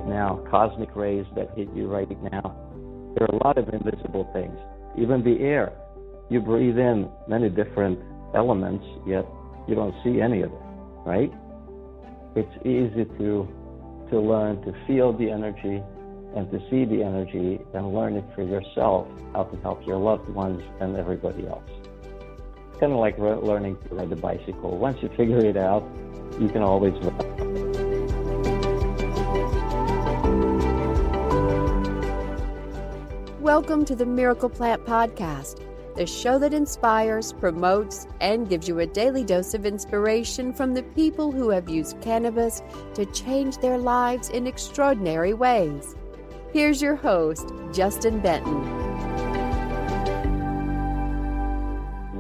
now, cosmic rays that hit you right now. There are a lot of invisible things. Even the air. You breathe in many different elements, yet you don't see any of it, right? It's easy to learn to feel the energy and to see the energy and learn it for yourself, how to help your loved ones and everybody else. It's kind of like learning to ride a bicycle. Once you figure it out, you can always ride. Welcome to the Miracle Plant Podcast, the show that inspires, promotes, and gives you a daily dose of inspiration from the people who have used cannabis to change their lives in extraordinary ways. Here's your host, Justin Benton.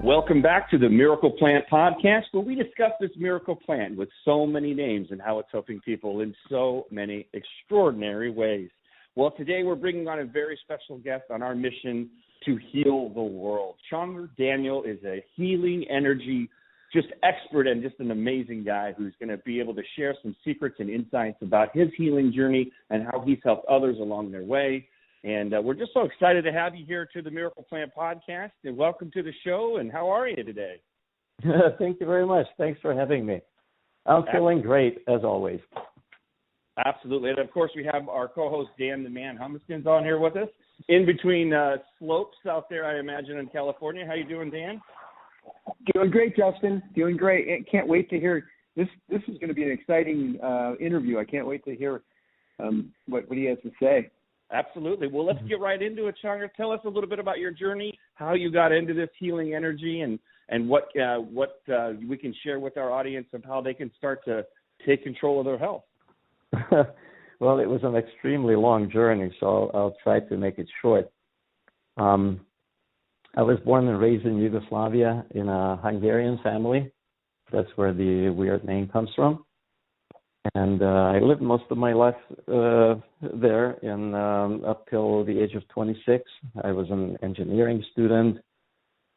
Welcome back to the Miracle Plant Podcast, where we discuss this miracle plant with so many names and how it's helping people in so many extraordinary ways. Well, today we're bringing on a very special guest on our mission to heal the world. Csongor Daniel is a healing energy just expert and just an amazing guy who's going to be able to share some secrets and insights about his healing journey and how he's helped others along their way. And we're just so excited to have you here to the Miracle Plant Podcast, and welcome to the show. And how are you today? Thank you very much. Thanks for having me. I'm feeling great, as always. Absolutely. And, of course, we have our co-host, Dan the Man Humistonto, on here with us. In between slopes out there, I imagine, in California. How you doing, Dan? Doing great, Justin. Doing great. Can't wait to hear. This is going to be an exciting interview. I can't wait to hear what he has to say. Absolutely. Well, let's get right into it, Csongor. Tell us a little bit about your journey, how you got into this healing energy, and what we can share with our audience of how they can start to take control of their health. Well, it was an extremely long journey, so I'll try to make it short. I was born and raised in Yugoslavia in a Hungarian family. That's where the weird name comes from. And I lived most of my life there up till the age of 26. I was an engineering student.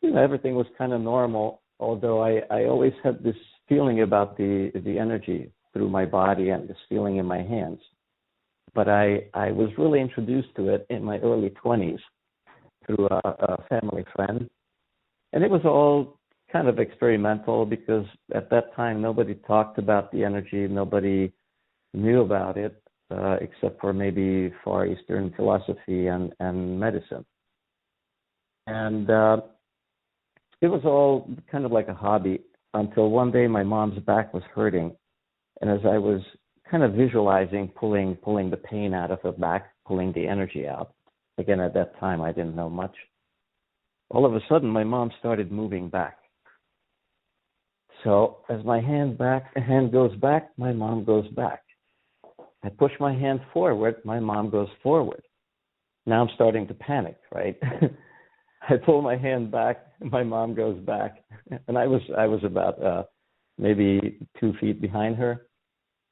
Everything was kind of normal, although I always had this feeling about the energy through my body and this feeling in my hands. But I was really introduced to it in my early 20s through a family friend. And it was all kind of experimental because at that time nobody talked about the energy, nobody knew about it except for maybe Far Eastern philosophy and medicine. And it was all kind of like a hobby until one day my mom's back was hurting. And as I was kind of visualizing pulling the pain out of her back, pulling the energy out, again, at that time I didn't know much, all of a sudden my mom started moving back. So as my hand goes back, my mom goes back. I push my hand forward, my mom goes forward. Now I'm starting to panic, right? I pull my hand back, my mom goes back. And I was about maybe 2 feet behind her.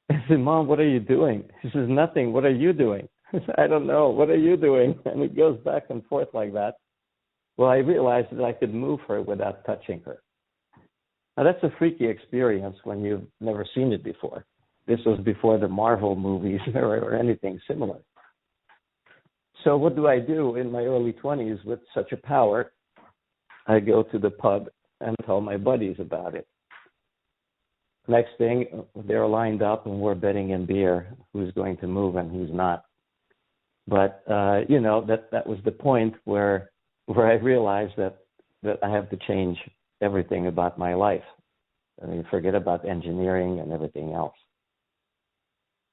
I said, "Mom, what are you doing?" She says, "Nothing. What are you doing?" I said, "I don't know. What are you doing?" And it goes back and forth like that. Well, I realized that I could move her without touching her. Now, that's a freaky experience when you've never seen it before. This was before the Marvel movies or anything similar. So what do I do in my early 20s with such a power? I go to the pub and tell my buddies about it. Next thing, they're lined up and we're betting in beer who's going to move and who's not. But, that was the point where I realized that I have to change everything about my life. I mean, forget about engineering and everything else.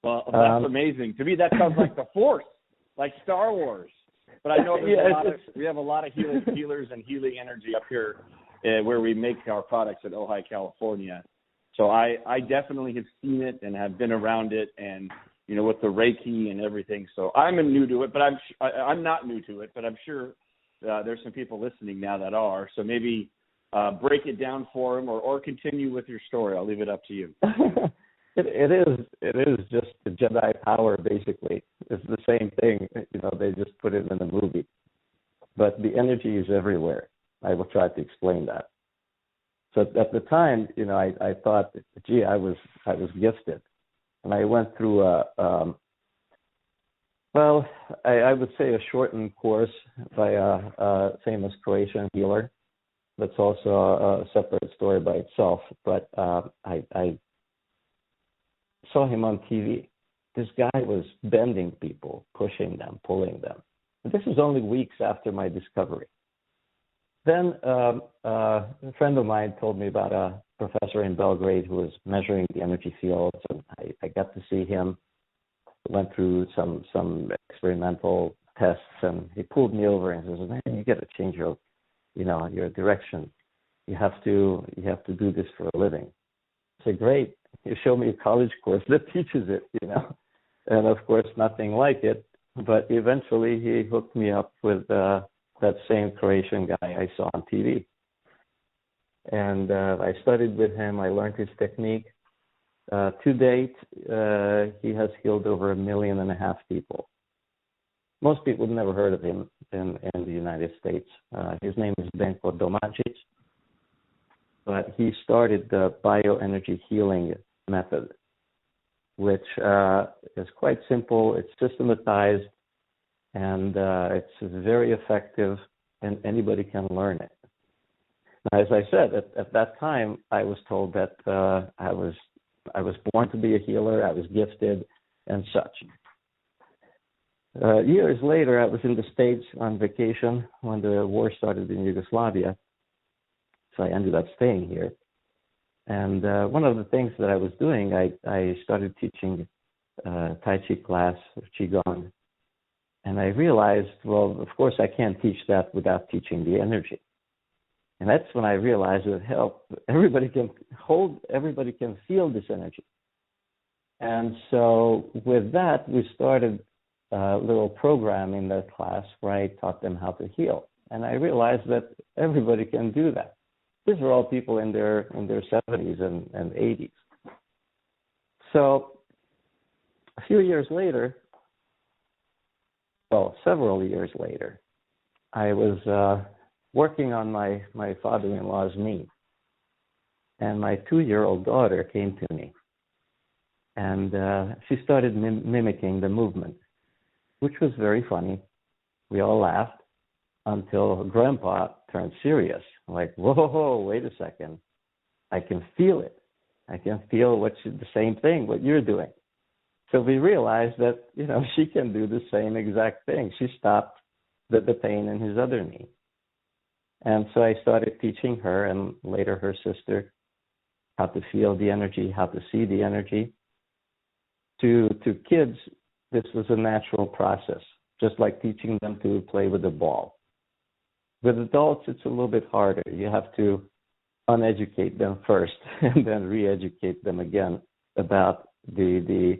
Well, that's amazing. To me, that sounds like the Force, like Star Wars. But I know we have a lot of healers and healing energy up here where we make our products in Ojai, California. So I definitely have seen it and have been around it, and with the Reiki and everything. So I'm new to it, but I'm not new to it. But I'm sure there's some people listening now that are. So maybe break it down for them, or continue with your story. I'll leave it up to you. It is just the Jedi power, basically. It's the same thing. They just put it in a movie. But the energy is everywhere. I will try to explain that. So at the time, I thought, gee, I was gifted. And I went through Well, I would say a shortened course by a famous Croatian healer. That's also a separate story by itself. But I saw him on TV. This guy was bending people, pushing them, pulling them. And this was only weeks after my discovery. Then a friend of mine told me about a professor in Belgrade who was measuring the energy fields, and I got to see him. Went through some experimental tests, and he pulled me over and says, "Man, you got to change your direction. You have to do this for a living." I said, "Great. You show me a college course that teaches it, And of course, nothing like it. But eventually, he hooked me up with that same Croatian guy I saw on TV. And I studied with him. I learned his technique. To date, he has healed over 1.5 million people. Most people have never heard of him in the United States. His name is Benton-Gailard, but he started the bioenergy healing method, which is quite simple. It's systematized, and it's very effective, and anybody can learn it. Now, as I said, at that time, I was told that I was born to be a healer, I was gifted, and such. Years later, I was in the States on vacation when the war started in Yugoslavia, so I ended up staying here. And one of the things that I was doing, I started teaching Tai Chi class, or Qigong, and I realized, well, of course, I can't teach that without teaching the energy. And that's when I realized that everybody can feel this energy. And so with that, we started a little program in that class where I taught them how to heal. And I realized that everybody can do that. These are all people in their 70s and 80s. So a few years later, well, several years later, I was working on my father-in-law's knee. And my 2-year-old daughter came to me. And she started mimicking the movement, which was very funny. We all laughed until Grandpa turned serious. Like, whoa, wait a second. I can feel it. I can feel the same thing, what you're doing. So we realized that, she can do the same exact thing. She stopped the pain in his other knee. And so I started teaching her and later her sister how to feel the energy, how to see the energy. To kids, this was a natural process, just like teaching them to play with a ball. With adults, it's a little bit harder. You have to uneducate them first and then re-educate them again about the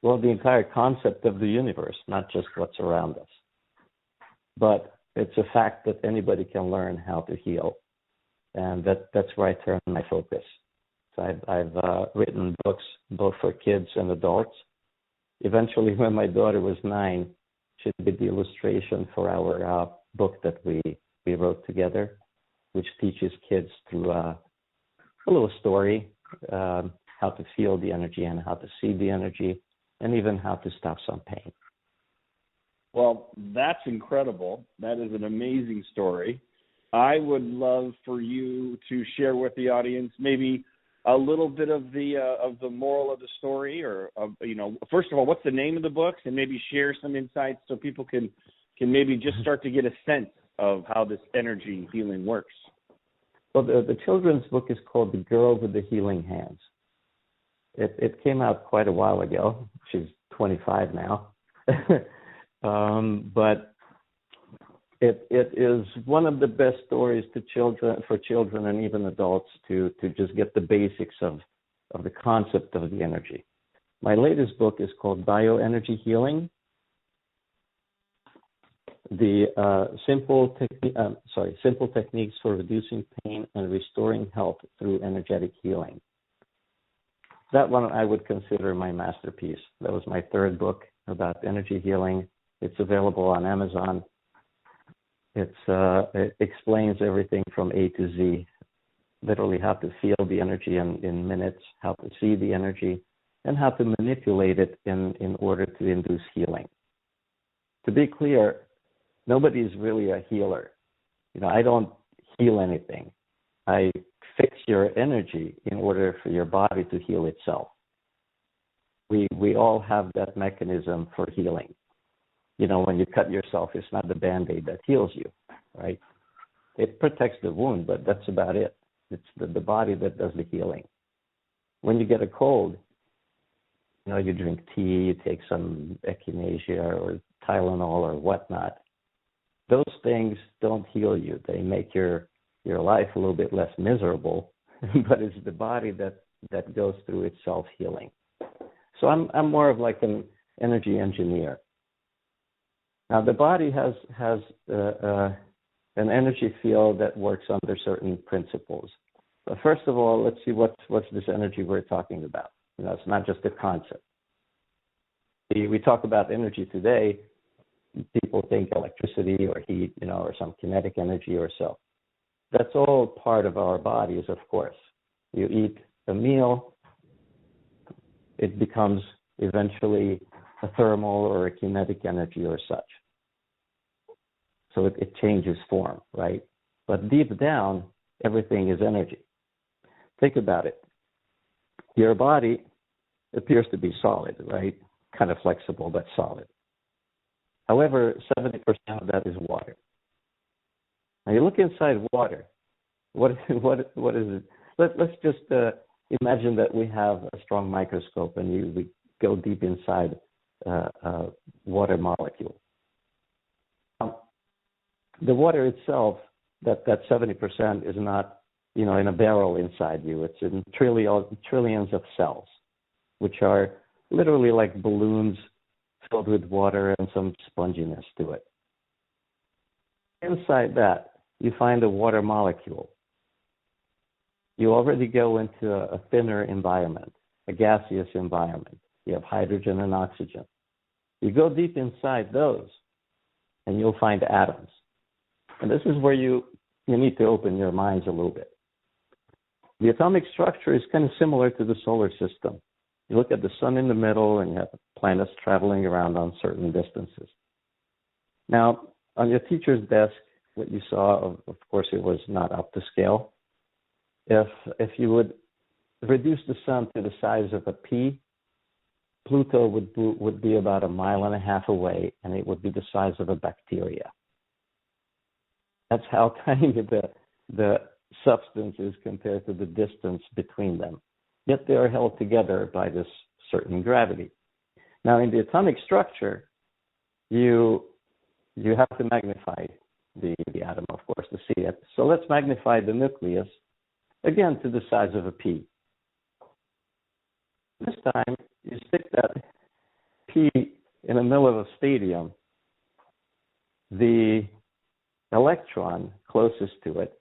entire concept of the universe, not just what's around us. But it's a fact that anybody can learn how to heal, and that's where I turn my focus. So I've written books both for kids and adults. Eventually, when my daughter was 9, she did the illustration for our book that we wrote together, which teaches kids through a little story how to feel the energy and how to see the energy, and even how to stop some pain. Well, that's incredible. That is an amazing story. I would love for you to share with the audience maybe a little bit of the moral of the story, or first of all, what's the name of the books, and maybe share some insights so people can maybe just start to get a sense of how this energy healing works. Well, the children's book is called The Girl with the Healing Hands. It came out quite a while ago. She's 25 now. But it is one of the best stories for children and even adults to just get the basics of the concept of the energy. My latest book is called Bioenergy Healing. The simple techniques for reducing pain and restoring health through energetic healing. That one I would consider my masterpiece. That was my third book about energy healing. It's available on Amazon. It explains everything from A to Z, literally how to feel the energy in minutes, how to see the energy, and how to manipulate it in order to induce healing. to be clear, nobody's really a healer. I don't heal anything. I fix your energy in order for your body to heal itself. We all have that mechanism for healing. When you cut yourself, it's not the Band-Aid that heals you, right? It protects the wound, but that's about it. It's the body that does the healing. When you get a cold, you drink tea, you take some echinacea or Tylenol or whatnot. Those things don't heal you. They make your life a little bit less miserable, but it's the body that goes through its self-healing. So I'm more of like an energy engineer. Now the body has an energy field that works under certain principles. But first of all, let's see what's this energy we're talking about. It's not just a concept. We talk about energy today. People think electricity or heat, or some kinetic energy or so. That's all part of our bodies, of course. You eat a meal, it becomes eventually a thermal or a kinetic energy or such. So it changes form, right? But deep down, everything is energy. Think about it. Your body appears to be solid, right? Kind of flexible, but solid. However, 70% of that is water. Now you look inside water. What is it? Let's just imagine that we have a strong microscope and we go deep inside a water molecule. The water itself, that 70% is not, in a barrel inside you. It's in trillions of cells, which are literally like balloons filled with water and some sponginess to it. Inside that, you find a water molecule. You already go into a thinner environment, a gaseous environment. You have hydrogen and oxygen. You go deep inside those, and you'll find atoms. And this is where you need to open your minds a little bit. The atomic structure is kind of similar to the solar system. You look at the sun in the middle, and you have planets traveling around on certain distances. Now, on your teacher's desk, what you saw, of course, it was not up to scale. If you would reduce the sun to the size of a pea, Pluto would be about 1.5 miles away, and it would be the size of a bacteria. That's how tiny the substance is compared to the distance between them. Yet they are held together by this certain gravity. Now, in the atomic structure, you have to magnify the atom, of course, to see it. So let's magnify the nucleus, again, to the size of a pea. This time, you stick that pea in the middle of a stadium. The electron closest to it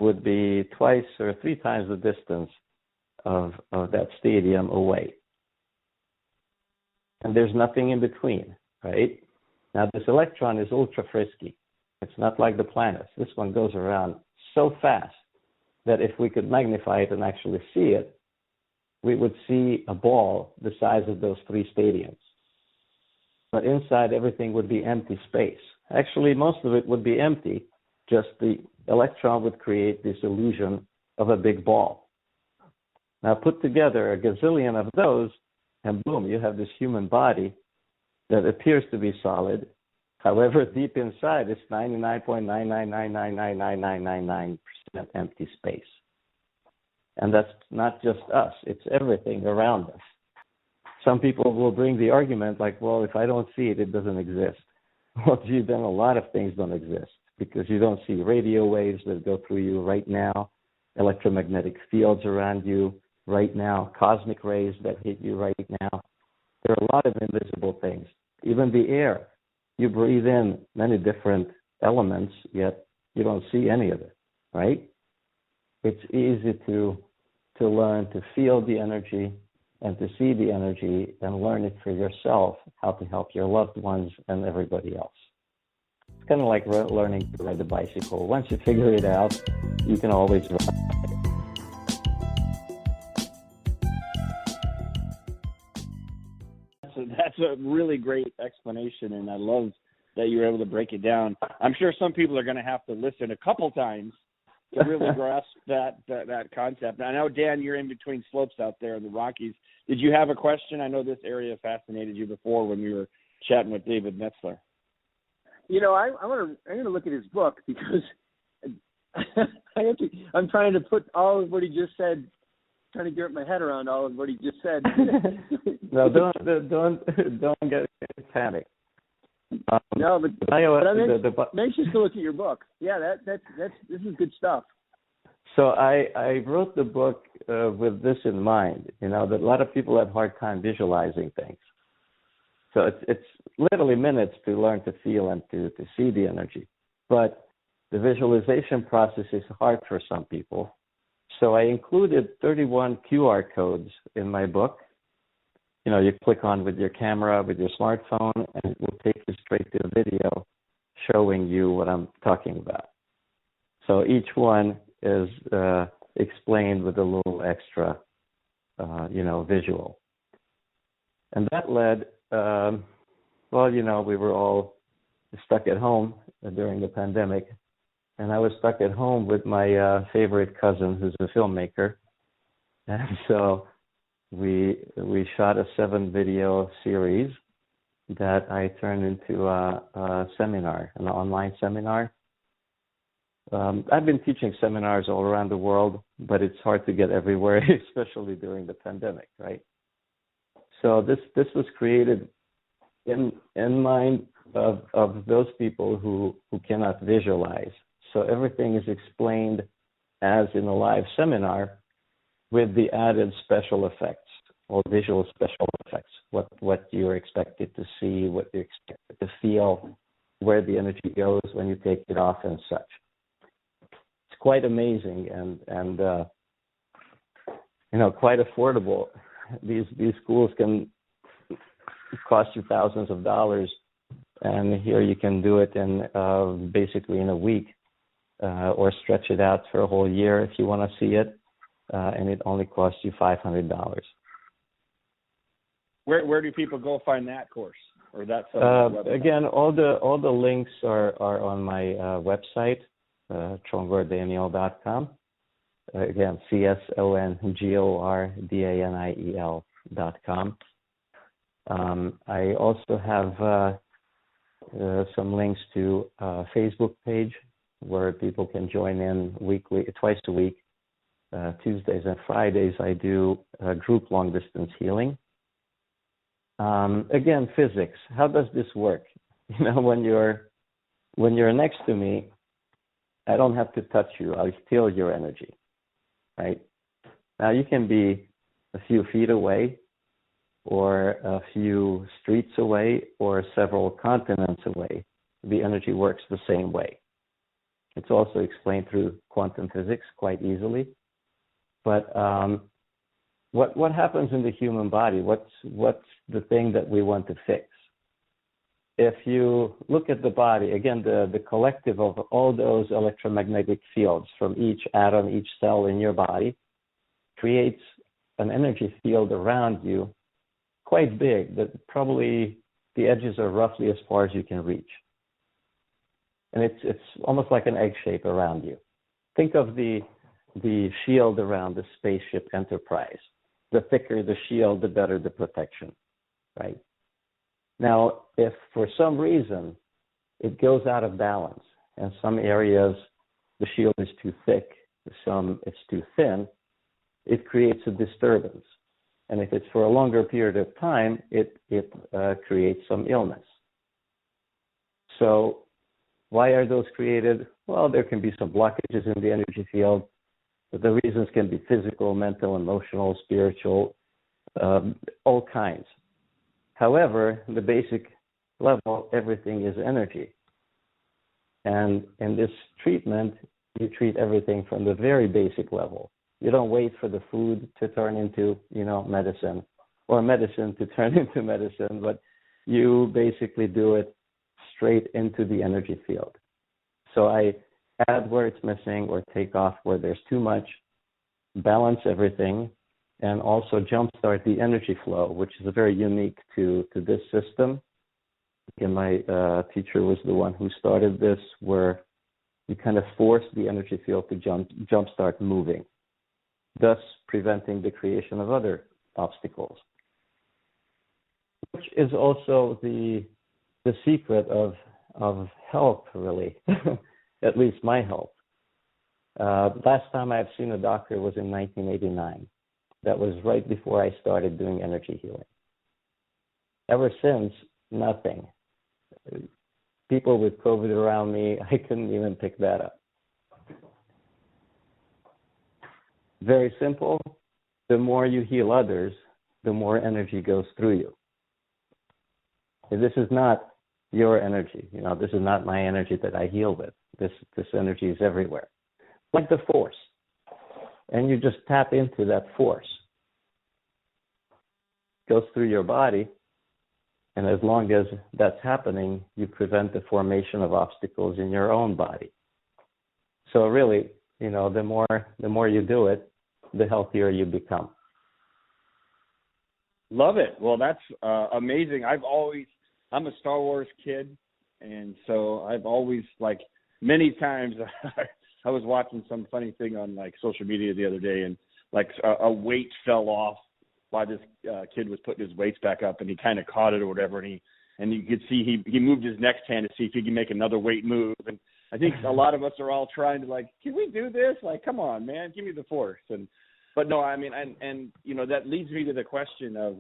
would be 2 or 3 times the distance of that stadium away. And there's nothing in between, right? Now, this electron is ultra frisky. It's not like the planets. This one goes around so fast that if we could magnify it and actually see it, we would see a ball the size of those 3 stadiums. But inside, everything would be empty space. Actually, most of it would be empty, just the electron would create this illusion of a big ball. Now, put together a gazillion of those, and boom, you have this human body that appears to be solid. However, deep inside, it's 99.9999999% empty space. And that's not just us, it's everything around us. Some people will bring the argument like, well, if I don't see it, it doesn't exist. Well, gee, then a lot of things don't exist because you don't see radio waves that go through you right now, electromagnetic fields around you right now, cosmic rays that hit you right now. There are a lot of invisible things. Even the air. You breathe in many different elements, yet you don't see any of it, right? It's easy to learn to feel the energy and to see the energy and learn it for yourself, how to help your loved ones and everybody else. It's kind of like learning to ride a bicycle. Once you figure it out, you can always ride. a really great explanation, and I love that you were able to break it down. I'm sure some people are going to have to listen a couple times to really grasp that concept. I know, Dan, you're in between slopes out there in the Rockies. Did you have a question? I know this area fascinated you before when we were chatting with David Metzler. You know, I'm going to look at his book because I'm trying to put all of what he just said, trying to get my head around all of what he just said. No, don't get panic. No, but I'm anxious to look at your book. Yeah, this is good stuff. So I wrote the book with this in mind, that a lot of people have a hard time visualizing things. So it's literally minutes to learn to feel and to see the energy. But the visualization process is hard for some people. So I included 31 QR codes in my book. You click on with your camera, with your smartphone, and it will take you straight to a video showing you what I'm talking about. So each one is explained with a little extra, visual. And that led, we were all stuck at home during the pandemic, and I was stuck at home with my favorite cousin who's a filmmaker. And so we shot a 7-video series that I turned into a seminar, an online seminar. I've been teaching seminars all around the world, but it's hard to get everywhere, especially during the pandemic, right? So this was created in mind of those people who cannot visualize. So everything is explained as in a live seminar, with the added special effects or visual special effects, what you're expected to see, what you're expected to feel, where the energy goes when you take it off and such. It's quite amazing and quite affordable. These schools can cost you thousands of dollars, and here you can do it in basically in a week, or stretch it out for a whole year if you want to see it. And it only costs you $500. Where do people go find that course or that? Again, all the links are on my website, ChongorDaniel.com. Again, CSONGORDANIEL.com. I also have some links to a Facebook page where people can join in twice a week. Tuesdays and Fridays, I do group long-distance healing. Again, physics. How does this work? When you're next to me, I don't have to touch you. I feel your energy, right? Now, you can be a few feet away, or a few streets away, or several continents away. The energy works the same way. It's also explained through quantum physics quite easily. But what happens in the human body? What's the thing that we want to fix? If you look at the body, again, the collective of all those electromagnetic fields from each atom, each cell in your body creates an energy field around you quite big, that probably the edges are roughly as far as you can reach. And it's almost like an egg shape around you. Think of the shield around the spaceship Enterprise. The thicker the shield, the better the protection, right? Now, if for some reason it goes out of balance, and some areas the shield is too thick, some it's too thin, it creates a disturbance. And if it's for a longer period of time, it creates some illness. So why are those created? Well, there can be some blockages in the energy field, but the reasons can be physical, mental, emotional, spiritual, all kinds. However, the basic level, everything is energy. And in this treatment, you treat everything from the very basic level. You don't wait for the food to turn into, medicine, or medicine to turn into medicine, but you basically do it straight into the energy field. So I add where it's missing or take off where there's too much, balance everything, and also jumpstart the energy flow, which is very unique to this system. And my teacher was the one who started this, where you kind of force the energy field to jumpstart moving, thus preventing the creation of other obstacles, which is also the secret of health, really, at least my health. Last time I've seen a doctor was in 1989. That was right before I started doing energy healing. Ever since, nothing. People with COVID around me, I couldn't even pick that up. Very simple. The more you heal others, the more energy goes through you. And this is not your energy. This is not my energy that I heal with. This energy is everywhere, like the force. And you just tap into that force. It goes through your body, and as long as that's happening, you prevent the formation of obstacles in your own body. So really, the more you do it, the healthier you become. Love it. Well, that's amazing. I'm a Star Wars kid, and so I've always, many times I was watching some funny thing on social media the other day, and a weight fell off while this kid was putting his weights back up, and he kind of caught it or whatever, and you could see he moved his next hand to see if he can make another weight move. And I think a lot of us are all trying to can we do this? Come on, man, give me the force. But no, I mean, and that leads me to the question of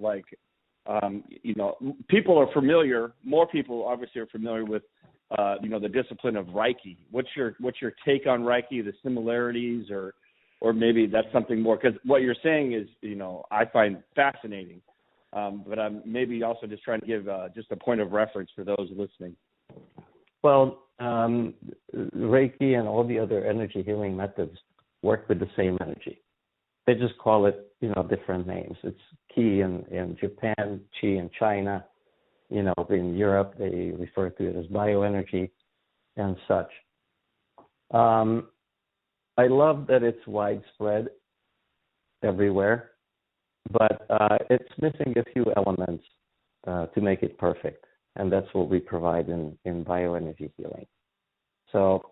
people are familiar. More people obviously are familiar with the discipline of Reiki. What's your take on Reiki? The similarities, or maybe that's something more? Because what you're saying is, I find fascinating. But I'm maybe also just trying to give just a point of reference for those listening. Well, Reiki and all the other energy healing methods work with the same energy. They just call it, different names. It's Qi in Japan, Qi in China. In Europe, they refer to it as Bioenergy and such. I love that it's widespread everywhere, but it's missing a few elements to make it perfect, and that's what we provide in bioenergy healing. So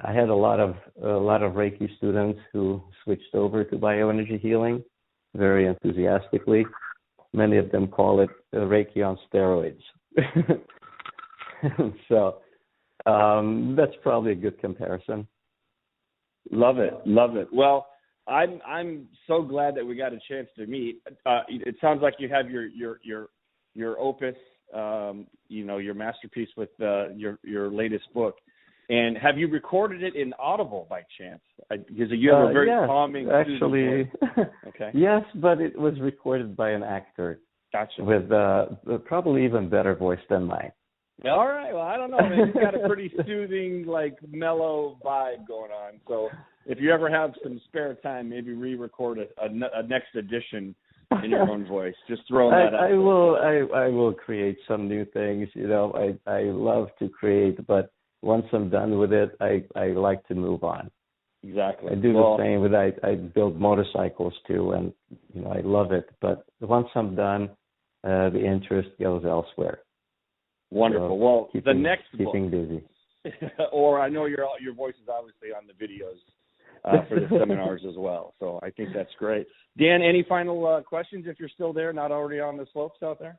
I had a lot of Reiki students who switched over to bioenergy healing very enthusiastically. Many of them call it Reiki on steroids. So that's probably a good comparison. Love it. Well, I'm so glad that we got a chance to meet. It sounds like you have your opus, your masterpiece with your latest book. And have you recorded it in Audible by chance? Because you have a very calming. Actually, okay. Yes, but it was recorded by an actor. Gotcha. With probably even better voice than mine. All right. Well, I don't know, man. You've got a pretty soothing, mellow vibe going on. So if you ever have some spare time, maybe re-record a next edition in your own voice. Just throwing that out. I will create some new things. I love to create, but once I'm done with it, I like to move on. Exactly. I do the same with I build motorcycles too, and I love it. But once I'm done, the interest goes elsewhere. Wonderful. So well, the next keeping book, busy. or I know your voice is obviously on the videos for the seminars as well. So I think that's great. Dan, any final questions if you're still there, not already on the slopes out there?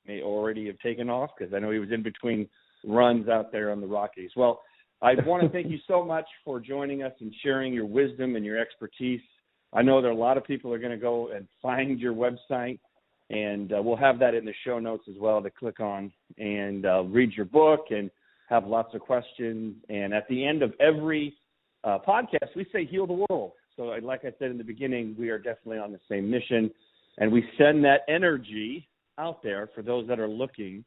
May already have taken off because I know he was in between runs out there on the Rockies. Well, I want to thank you so much for joining us and sharing your wisdom and your expertise. I know there are a lot of people are going to go and find your website, and we'll have that in the show notes as well to click on and read your book and have lots of questions. And at the end of every podcast, we say heal the world. So like I said in the beginning, we are definitely on the same mission, and we send that energy out there for those that are looking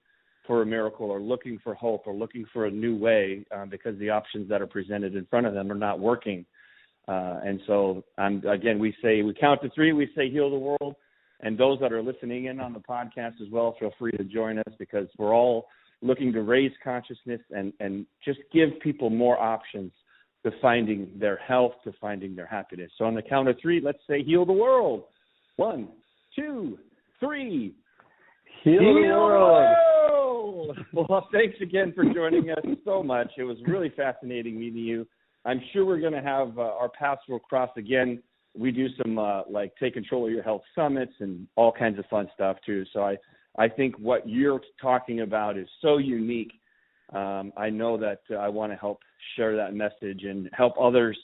for a miracle or looking for hope or looking for a new way because the options that are presented in front of them are not working. And so, again, we count to three, we say heal the world. And those that are listening in on the podcast as well, feel free to join us because we're all looking to raise consciousness and just give people more options to finding their health, to finding their happiness. So on the count of three, let's say heal the world. 1, 2, 3. Heal the world. Well, thanks again for joining us so much. It was really fascinating meeting you. I'm sure we're going to have our paths will cross again. We do some like Take Control of Your Health summits and all kinds of fun stuff too. So I think what you're talking about is so unique. I know that I want to help share that message and help others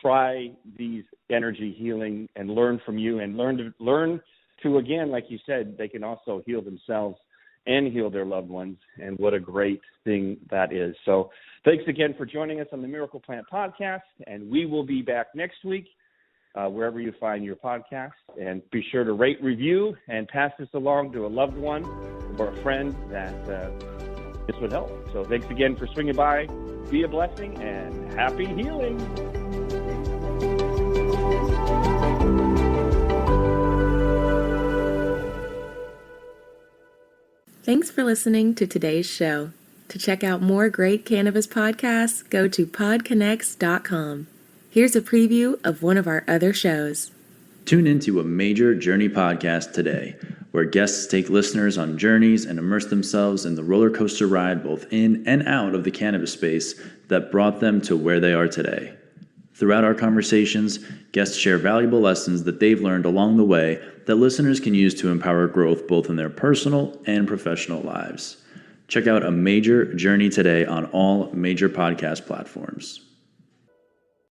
try these energy healing and learn from you and learn to, again, like you said, they can also heal themselves and heal their loved ones. And what a great thing that is. So thanks again for joining us on the Miracle Plant Podcast. And we will be back next week, wherever you find your podcast. And be sure to rate, review, and pass this along to a loved one or a friend that this would help. So thanks again for swinging by. Be a blessing and happy healing. Thanks for listening to today's show. To check out more great cannabis podcasts, go to PodConx.com. Here's a preview of one of our other shows. Tune into a Major Journey podcast today, where guests take listeners on journeys and immerse themselves in the roller coaster ride both in and out of the cannabis space that brought them to where they are today. Throughout our conversations, guests share valuable lessons that they've learned along the way that listeners can use to empower growth both in their personal and professional lives. Check out A Major Journey today on all major podcast platforms.